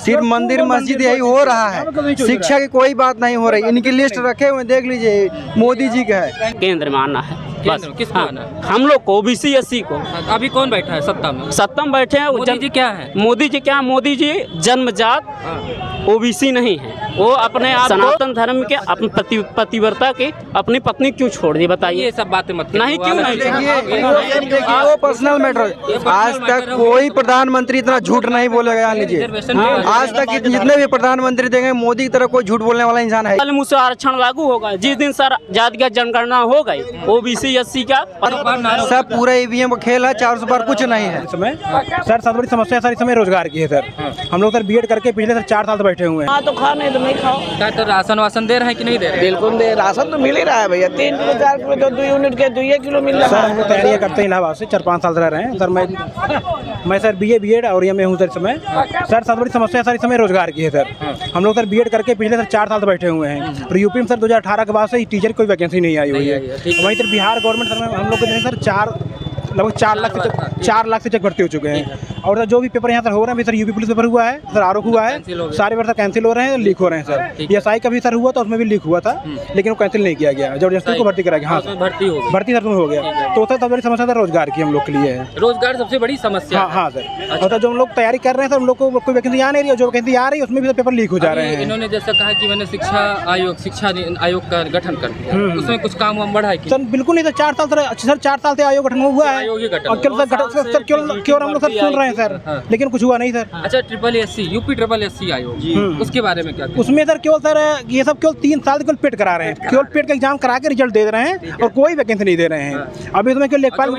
सिर्फ मंदिर मस्जिद यही हो रहा है, शिक्षा की कोई बात नहीं हो रही। इनकी लिस्ट रखे हुए देख लीजिए, मोदी जी का है। केंद्र में आना है बस। किसको आना है? हम लोग को ओबीसी एससी को। अभी कौन बैठा है सत्ता में? सत्ता में बैठे हैं। मोदी जी क्या है? मोदी जी क्या? मोदी जी जन्मजात ओबीसी नहीं है। वो अपने आप सनातन धर्म के अपनी पतिव्रता की अपनी पत्नी क्यों छोड़ दी बताइए? ये सब बातें मत नहीं, क्यों नहीं? देखिए वो पर्सनल मैटर। आज तक कोई प्रधानमंत्री इतना झूठ नहीं बोलेगा। जान लीजिए, आज तक जितने भी प्रधानमंत्री देंगे, मोदी की तरह कोई झूठ बोलने वाला इंसान है? मुँह से आरक्षण लागू होगा जिस दिन सर जातिगत जनगणना हो गई, ओबीसी एससी का सब पूरा ईवीएम का खेल है। 400 बार कुछ नहीं है। समय सर सबसे बड़ी समस्या सर इस समय रोजगार की है सर। हम लोग सर बीएड करके पिछले सर 4 साल से बैठे हुए हैं। तो खा नहीं तो नहीं खाओ। क्या तो राशन वासन दे रहे हैं कि नहीं दे रहे? बिल्कुल दे, राशन तो मिल ही रहा है भैया। 3 किलो 4 किलो जो 2 यूनिट के 2 किलो मिल सर रहा हम लोग है। तैयारियाँ करते हैं इलाहाबाद से 4-5 साल से रह रहे हैं सर। मैं सर बीएड और ये में हूँ सर इस समय। सर सबसे बड़ी समस्या सर इस समय रोजगार की है सर। हम लोग सर बीएड करके पिछले सर 4 साल से बैठे हुए हैं। और यूपी में सर 2018 के बाद से टीचर की कोई वैकेंसी नहीं आई हुई है। वहीं सर बिहार गवर्नमेंट सर में हम लोग के सर लगभग 4 लाख से चेक भर्ती हो चुके हैं। और सर जो भी पेपर यहाँ सर हो रहे हैं, सर यूपी पुलिस पेपर हुआ है सर, आरोप हुआ है, सारे पेपर सर कैंसिल हो रहे हैं, लीक हो रहे हैं सर। एसआई का भी सर हुआ था, उसमें भी लीक हुआ था, लेकिन वो कैंसिल नहीं किया गया। जबरदस्ती को भर्ती करा गया। हाँ भर्ती सर हो गया। तो सर सबसे बड़ी समस्या सर रोजगार की हम लोग के लिए है। रोजगार सबसे बड़ी समस्या। हाँ सर। और जो हम लोग तैयारी कर रहे हैं सर, हम लोग को कोई वैकेंसी आ नहीं रही है। जो वैकेंसी आ रही है उसमें भी पेपर लीक हो जा रहे हैं। इन्होंने जैसा कहा कि मैंने शिक्षा आयोग का गठन कर दिया, उसमें कुछ काम वाम बढ़ा है सर? बिल्कुल नहीं सर। 4 साल से आयोग गठन हुआ है। सर क्यों हम लोग सर सुन रहे हैं सर, लेकिन कुछ हुआ नहीं सर। अच्छा, यूपी ट्रिपल एससी आयोग, उसके बारे में क्या? उसमें सर केवल सर ये सब केवल 3 साल केवल पेट करा रहे हैं। केवल पेट का एग्जाम करा के रिजल्ट दे रहे हैं और कोई वैकेंसी नहीं दे रहे हैं। अभी इसमें केवल लेखपाल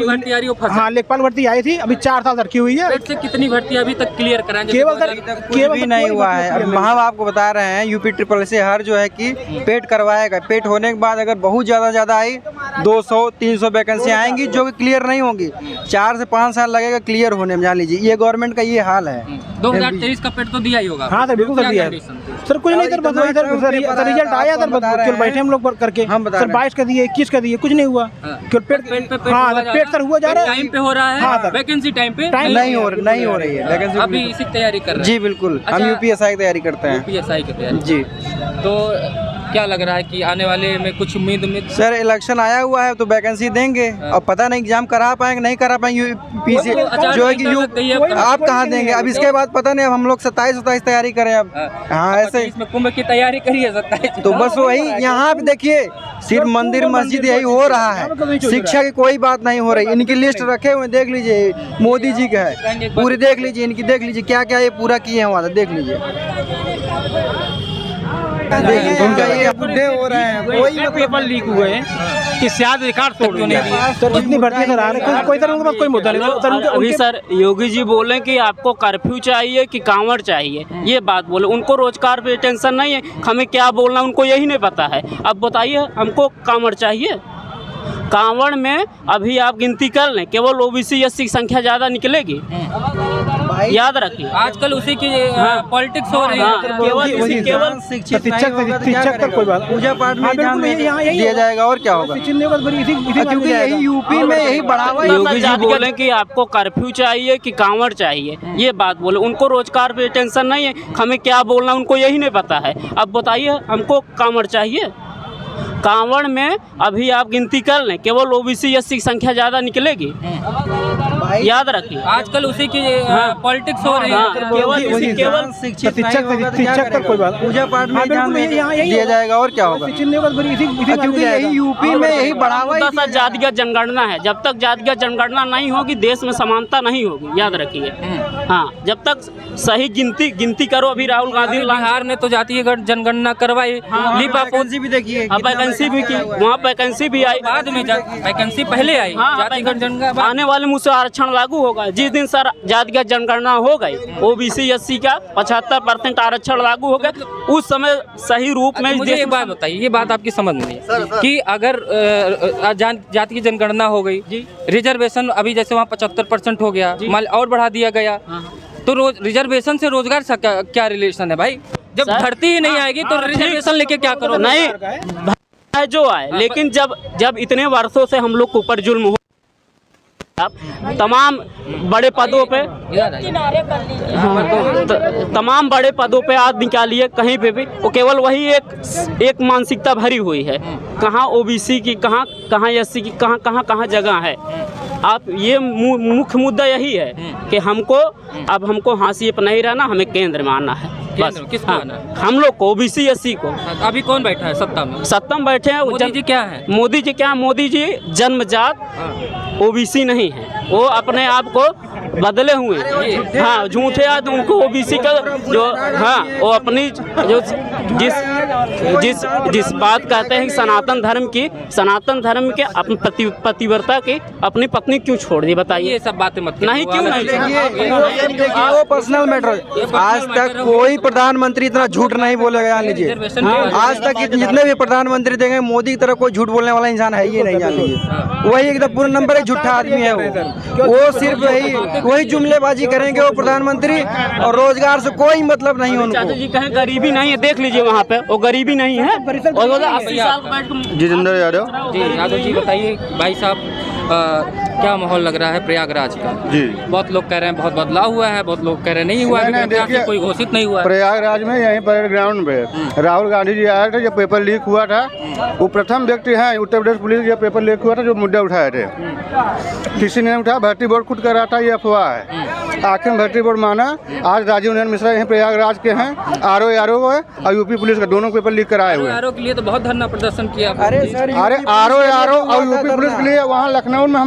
भर्ती आई थी, अभी 4 साल रखी हुई है। पेट से कितनी भर्ती अभी तक क्लियर कराएंगे? केवल सर केवल भी नहीं हुआ है। अब हम आपको बता रहे हैं, यूपी ट्रिपल से हर जो है कि पेट करवाएगा। पेट होने के बाद अगर बहुत ज़्यादा आई 200-300 वैकेंसी आएंगी जो कि क्लियर नहीं होंगी। 4 से 5 साल लगेगा क्लियर होने में। जान लीजिए, ये गवर्नमेंट का ये हाल है। 2023 का पेट तो दिया ही होगा। हाँ सर, बिल्कुल सर दिया है सर। कुछ नहीं सर, बस वही सर रिजल्ट आया सर, केवल बैठे हम लोग करके। सर 22 का दिए, 21 का दिए, कुछ नहीं हुआ। केवल पेट सर हुआ जा रहा है, टाइम पे हो रहा है। हाँ सर, वैकेंसी टाइम पे नहीं हो रही है वैकेंसी। अभी इसी तैयारी कर रहे हैं? जी बिल्कुल, हम यूपीएसआई की तैयारी करते हैं। यूपीएसआई की तैयारी जी। तो क्या लग रहा है कि आने वाले में कुछ उम्मीद? सर इलेक्शन आया हुआ है तो वैकेंसी देंगे। अब पता नहीं एग्जाम करा पाएंगे नहीं करा पाएंगे। यूपी से जो है कि आप कहाँ देंगे? अब इसके बाद पता नहीं। अब हम लोग 27 तैयारी करें अब। हाँ ऐसे इसमें कुंभ की तैयारी करी है 27। तो बस वही यहाँ पे देखिए, सिर्फ मंदिर मस्जिद यही हो रहा है, शिक्षा की कोई बात नहीं हो रही। इनकी लिस्ट रखे हुए देख लीजिए, मोदी जी का है। पूरी देख लीजिए, इनकी देख लीजिए क्या क्या ये पूरा किए हैं वहाँ, देख लीजिए। बुढ़े हो रहे हैं, कोई पेपर लीक हुए हैं कि शायद रिकॉर्ड तोड़ सर। जितनी भर्ती सर आ रही है, कोई सर उनके पास कोई मुद्दा नहीं। अभी सर योगी जी बोले कि आपको कर्फ्यू चाहिए कि कांवड़ चाहिए, ये बात बोले। उनको रोजगार पे टेंशन नहीं है, हमें क्या बोलना उनको यही नहीं पता है। अब बताइए, हमको कांवड़ चाहिए। कांवड़ में अभी आप गिनती कर लें, केवल ओबीसी एससी की संख्या ज़्यादा निकलेगी। याद रखिए, आजकल उसी की पॉलिटिक्स हो रही है। केवल शिक्षक तक कोई बात, पूजा पाठ में दिया जाएगा और क्या होगा? क्योंकि यही यूपी में यही बढ़ावा। योगी जी बोले कि आपको कर्फ्यू चाहिए कि कांवड़ चाहिए, ये बात बोले। उनको रोजगार पे टेंशन नहीं है, हमें क्या बोलना उनको यही नहीं पता है। अब बताइए, हमको कांवड़ चाहिए। कांवड़ में अभी आप गिनती कर लें, केवल ओबीसी एससी की संख्या ज़्यादा निकलेगी। याद रखिए, आजकल उसी की पॉलिटिक्स हो रही है। केवल शिक्षक तक कोई बात, पूजा पाठ में दिया जाएगा और क्या होगा? क्योंकि यही यूपी में यही बढ़ावा। जातिगत जनगणना है, जब तक जातिगत जनगणना नहीं होगी देश में समानता नहीं होगी। याद रखिए। हाँ, जब तक सही गिनती करो। अभी राहुल गांधी बिहार ने तो जातीय जनगणना करवाई, वैकेंसी भी देखिए, वैकेंसी भी की, वहाँ वैकेंसी भी आई। बाद में वैकेंसी पहले आई। जातिगत जनगणना आने वाले मुझसे आरक्षण लागू होगा जिस दिन सर जातिगत जनगणना हो गई, ओबीसी एससी का 75% आरक्षण लागू हो गया, उस समय सही रूप में। मुझे एक बात बताइए, ये बात आपकी समझ में नहीं है कि अगर जाति की जनगणना हो गई, रिजर्वेशन अभी जैसे वहाँ 75% हो गया, और बढ़ा दिया गया, तो रिजर्वेशन से रोजगार से क्या रिलेशन है भाई? जब भर्ती ही नहीं आएगी तो रिजर्वेशन लेके क्या करो? नहीं जो आए, लेकिन जब इतने वर्षों से हम लोग के ऊपर जुल्म हो आप तमाम बड़े पदों पे तमाम बड़े पदों पे आप निकालिए कहीं पे भी, वो केवल वही एक मानसिकता भरी हुई है। कहाँ ओबीसी की, कहाँ एससी की, कहाँ जगह है। आप ये मुख्य मुद्दा यही है कि हमको हाशिए पर नहीं रहना, हमें केंद्र में आना है। बस किसको आना है? हम लोग को ओबीसी एससी को। अभी कौन बैठा है सत्ता में? सत्ता में बैठे हैं मोदी जी क्या है? मोदी जी जन्मजात ओबीसी नहीं है, वो अपने आप को बदले हुए हैं। हाँ, झूठे आदमी उनको ओबीसी का जो, हाँ, वो अपनी जो जिस बात कहते हैं सनातन धर्म के अपनी पतिव्रता की अपनी पत्नी क्यों छोड़ दी, बताइए। ये सब बातें मत नहीं, क्यों नहीं? देखिए वो पर्सनल मैटर। आज तक कोई प्रधानमंत्री इतना झूठ नहीं बोलेगा। जान लीजिए आज तक जितने भी प्रधानमंत्री देंगे, मोदी की तरह कोई झूठ बोलने वाला इंसान है ही नहीं। जान लीजिए वही एकदम पूरा नंबर एक झूठा आदमी है वो सिर्फ वही जुमलेबाजी करेंगे वो प्रधानमंत्री, और रोजगार से कोई मतलब नहीं उनको। चाचा जी कहें गरीबी नहीं है, देख लीजिए वहाँ पे वो गरीबी नहीं है। और 80 साल का बैठ के जितेंद्र यादव। जी यादव जी बताइए भाई साहब, क्या माहौल लग रहा है प्रयागराज का? जी बहुत लोग कह रहे हैं बहुत बदलाव हुआ है, बहुत लोग कह रहे हैं नहीं हुआ है, नहीं, अभी तक देखिए, कोई घोषित नहीं हुआ है। प्रयागराज में यहीं पर ग्राउंड पे राहुल गांधी जी आए थे जब पेपर लीक हुआ था। वो प्रथम व्यक्ति हैं उत्तर प्रदेश पुलिस जब पेपर लीक हुआ था जो मुद्दा उठाए थे। किसी ने उठाया, भर्ती बोर्ड खुद कर रहा था ये अफवाह है। आखिर भर्ती बोर्ड माना। आज राजीव नयन मिश्रा यहीं प्रयागराज के हैं, आरओ है और यूपी पुलिस का दोनों पेपर लीक कराए हुए हैं। आरओ के लिए तो बहुत धरना प्रदर्शन किया। अरे सर, अरे आरओ और यूपी पुलिस के लिए वहाँ लखनऊ में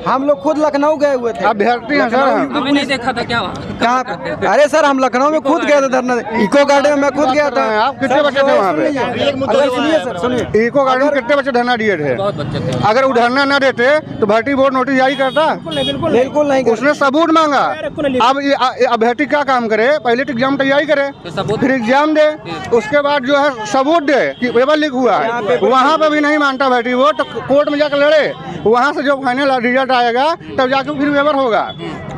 हम लोग खुद लखनऊ गए हुए थे। अभ्यर्थी हैं सर हम। अभी नहीं देखा था क्या वहाँ? कहाँ? अरे सर हम लखनऊ में खुद गए थे धरना, इको गार्डन में मैं खुद गया था। आप कितने बच्चे थे वहाँ पे? अरे सुनिए सर, सुनिए, इको गार्डन में कितने बच्चे धरना दिए थे? बहुत बच्चे थे। अगर वो धरना न देते तो भर्ती बोर्ड नोटिस जारी करता? बिल्कुल नहीं। उसने सबूत मांगा। अब ये अभ्यर्थी क्या काम करे? पहले तो एग्जाम तैयारी करे, फिर एग्जाम दे, उसके बाद जो है सबूत दे कि पेपर लीक हुआ है। वहाँ पे भी नहीं मानता भर्ती बोर्ड, तो कोर्ट में जाकर लड़े। वहाँ से जो फाइनल रिजल्ट आएगा तब जाकर फिर पेपर होगा,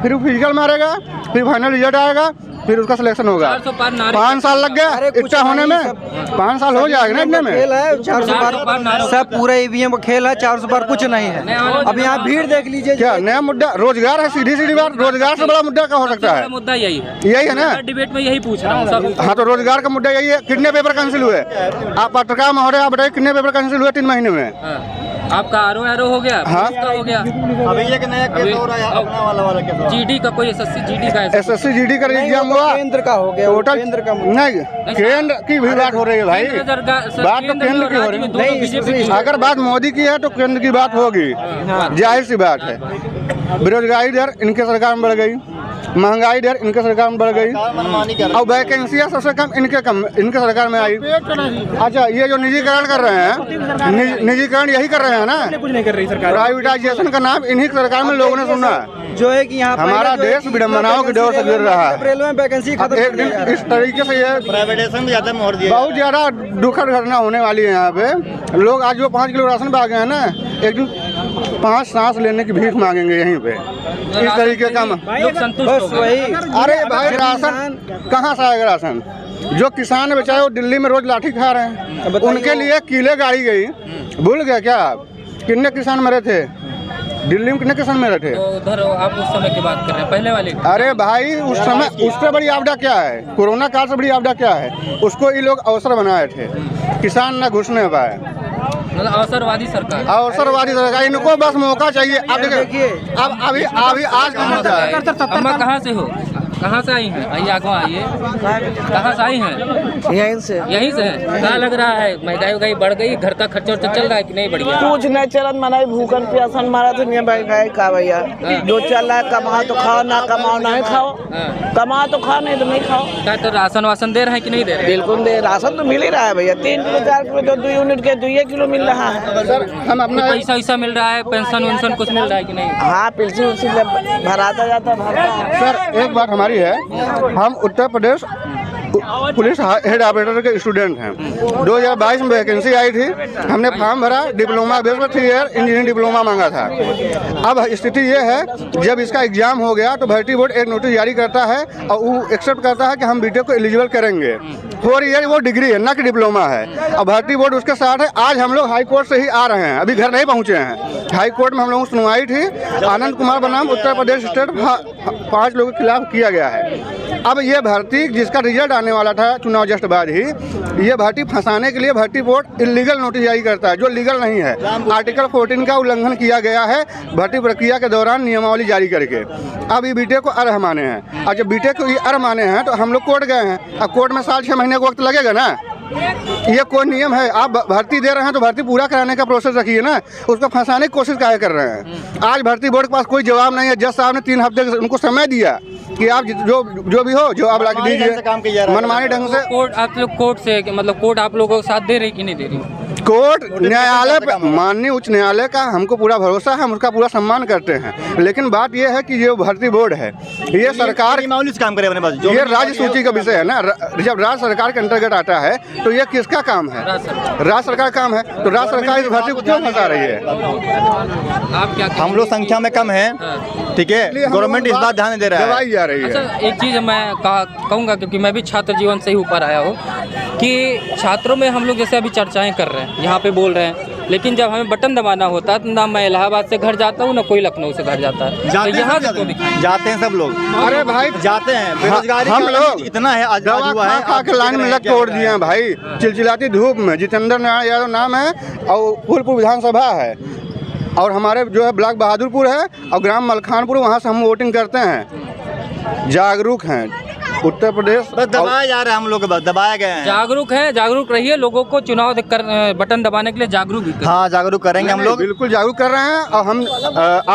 फिर फिजिकल मारेगा, फिर फाइनल रिजल्ट आएगा, फिर उसका सिलेक्शन होगा। 5 साल लग गया इतना होने में। 5 साल हो जाएगा ना इतने में। खेल है 400 बार, सब पूरा ईवीएम का खेल है। 400 बार कुछ नहीं है। अब यहाँ भीड़ देख लीजिए। क्या नया मुद्दा रोजगार है? सीधी बात, रोजगार से बड़ा मुद्दा क्या हो सकता है? मुद्दा यही है ना। डिबेट में यही पूछ रहा हूँ सब। हाँ, तो रोजगार का मुद्दा यही है। कितने पेपर कैंसिल हुए? आप पत्रकार महोदय आप बताइए कितने पेपर कैंसिल हुए 3 महीने में? आपका आरओ हो गया, हाँ? हो गया। अभी एक नया केस हो रहा है अपना वाला केस। जीडी का कोई एसएससी जीडी का जीडी का एग्जाम हुआ, केंद्र का हो गया, टोटल केंद्र का नहीं, केंद्र की भी बात हो रही है भाई। बात तो केंद्र की हो रही है। अगर बात मोदी की है तो केंद्र की बात होगी, जाहिर सी बात है। बेरोजगारी दर इनके सरकार में बढ़ गई, महंगाई दर इनके सरकार में बढ़ गई, और वैकेंसियाँ सबसे कम इनके सरकार में आई। अच्छा, ये जो निजीकरण कर रहे हैं, निजीकरण यही कर रहे हैं ना, कुछ नहीं कर रही सरकार। प्राइवेटाइजेशन का नाम इन्हीं सरकार में लोगों ने सुना है। जो है कि यहाँ हमारा देश विडम्बनाओं की डोर से गिर रहा है। अप्रैल में वैकेंसी अब एक दिन इस तरीके से ये प्राइवेटाइजेशन भी ज्यादा मोड़ दिया। बहुत ज्यादा दुखद घटना होने वाली है यहाँ पे। लोग आज जो 5 किलो राशन पा गए हैं ना, एक दिन 5 सांस लेने की भीख मांगेंगे यहीं पे। इस तरीके का लोग संतुष्ट बस हो गए। वही। अरे भाई, राशन कहाँ से आएगा? राशन जो किसान बेचारे वो दिल्ली में रोज लाठी खा रहे हैं, उनके लिए किले गाड़ी गई। भूल गया क्या आप? कितने किसान मरे थे दिल्ली में? कितने किसान मरे थे? तो उधर आप उस समय की बात कर रहे हैं, पहले वाले? अरे भाई, उस समय उससे बड़ी आपदा क्या है? कोरोना काल से बड़ी आपदा क्या है? उसको ये लोग अवसर बनाए थे, किसान न घुसने पाए। मतलब अवसरवादी सरकार, अवसरवादी सरकार, इनको बस मौका चाहिए। अब देखिए, अब अभी आज का मुद्दा है। अम्मा कहाँ से हो? कहाँ से आई हैं? आइए आगे आइए। कहाँ से आई हैं? यहीं से है। क्या लग रहा है, महंगाई बढ़ गई, घर का खर्चा चल रहा है कि नहीं बढ़ गया? कुछ नहीं चलन मनाई, भूखन प्यासन मारा था। नहीं महंगाई का भैया, जो चल रहा है कमाओ तो खाओ, ना कमाओ नहीं खाओ। कमाओ तो खाओ, नहीं तो नहीं खाओ। क्या तो राशन वासन दे रहे हैं कि नहीं दे रहे? बिल्कुल दे, राशन तो मिल ही रहा है भैया। 3 किलो 4 किलो जो 2 यूनिट के 2 किलो मिल रहा है। सर, हम अपना पैसा वैसा मिल रहा है, पेंशन वेंशन कुछ मिल रहा है कि नहीं? हाँ, पेंशन भराता जाता भरता है। सर, एक बात हमारी है, हम Uttar Pradesh police head operator के स्टूडेंट हैं। 2022 में वैकेंसी आई थी, हमने फॉर्म भरा, डिप्लोमा बेस पर 3 ईयर इंजीनियरिंग डिप्लोमा मांगा था। अब स्थिति ये है, जब इसका एग्जाम हो गया तो भर्ती बोर्ड एक नोटिस जारी करता है और वो एक्सेप्ट करता है कि हम बीटेक को एलिजिबल करेंगे। 4 ईयर वो डिग्री है, न कि डिप्लोमा है। अब भर्ती बोर्ड उसके साथ है। आज हम लोग हाई कोर्ट से ही आ रहे हैं, अभी घर नहीं पहुंचे हैं। हाई कोर्ट में हम लोगों की सुनवाई थी। आनंद कुमार बनाम उत्तर प्रदेश स्टेट 5 लोगों के खिलाफ किया गया है। अब ये भर्ती जिसका रिजल्ट आने वाला था चुनाव जस्ट बाद ही, ये भर्ती फंसाने के लिए भर्ती बोर्ड इलीगल नोटिस जारी करता है, जो लीगल नहीं है। आर्टिकल 14 का उल्लंघन किया गया है भर्ती प्रक्रिया के दौरान नियमावली जारी करके। अब ये बीटेक को अर्ह माने हैं, और जब बीटेक को ये अर्ह माने हैं तो हम लोग कोर्ट गए हैं। अब कोर्ट में 6 महीने का वक्त लगेगा ना। ये कोई नियम है? आप भर्ती दे रहे हैं तो भर्ती पूरा कराने का प्रोसेस रखिए ना, उसको फंसाने की कोशिश काहे कर रहे हैं? आज भर्ती बोर्ड के पास कोई जवाब नहीं है। जज साहब ने 3 हफ्ते उनको समय दिया कि आप जो भी हो, जो आप ला दीजिए मनमानी ढंग से। कोर्ट आप लोग कोर्ट से मतलब कोर्ट आप लोगों को साथ दे रही कि नहीं दे रही? कोर्ट न्यायालय पे, माननीय उच्च न्यायालय का हमको पूरा भरोसा है, हम उसका पूरा सम्मान करते हैं। लेकिन बात यह है कि ये भर्ती बोर्ड है, ये सरकार काम करे अपने पास, ये राज्य सूची का विषय है ना। जब राज्य सरकार के अंतर्गत आता है तो ये किसका काम है? राज्य सरकार काम है। तो राज्य सरकार इस भर्ती को क्यों फंसा रही है? आप क्या हम लोग संख्या में कम है, ठीक है, गवर्नमेंट इस बात ध्यान नहीं दे रहा है। दवाई जा रही है। अच्छा, एक चीज़ मैं कहूँगा, क्योंकि मैं भी छात्र जीवन से ही ऊपर आया हूँ, कि छात्रों में हम लोग जैसे अभी चर्चाएं कर रहे हैं, यहाँ पे बोल रहे हैं, लेकिन जब हमें बटन दबाना होता है तो ना मैं इलाहाबाद से घर जाता हूँ, ना कोई लखनऊ से घर जाता है। तो यहाँ से तो जाते हैं सब लोग। अरे भाई जाते हैं, बेरोजगारी हम लोग इतना है, आज हुआ है। खा के लाइन में लग तोड़ दिए हैं भाई, चिलचिलाती धूप में। जितेंद्र नारायण यादव नाम है और फूलपुर विधानसभा है, और हमारे जो है ब्लॉक बहादुरपुर है और ग्राम मलखानपुर, वहाँ से हम वोटिंग करते हैं। जागरूक हैं उत्तर प्रदेश, बस दबाया जा रहा है, हम लोग बस दबाया गए हैं। जागरूक है, जागरूक रहिए, लोगों को चुनाव बटन दबाने के लिए जागरूक भी करिए। हाँ, जागरूक करेंगे हम लोग, बिल्कुल जागरूक कर रहे हैं। और हम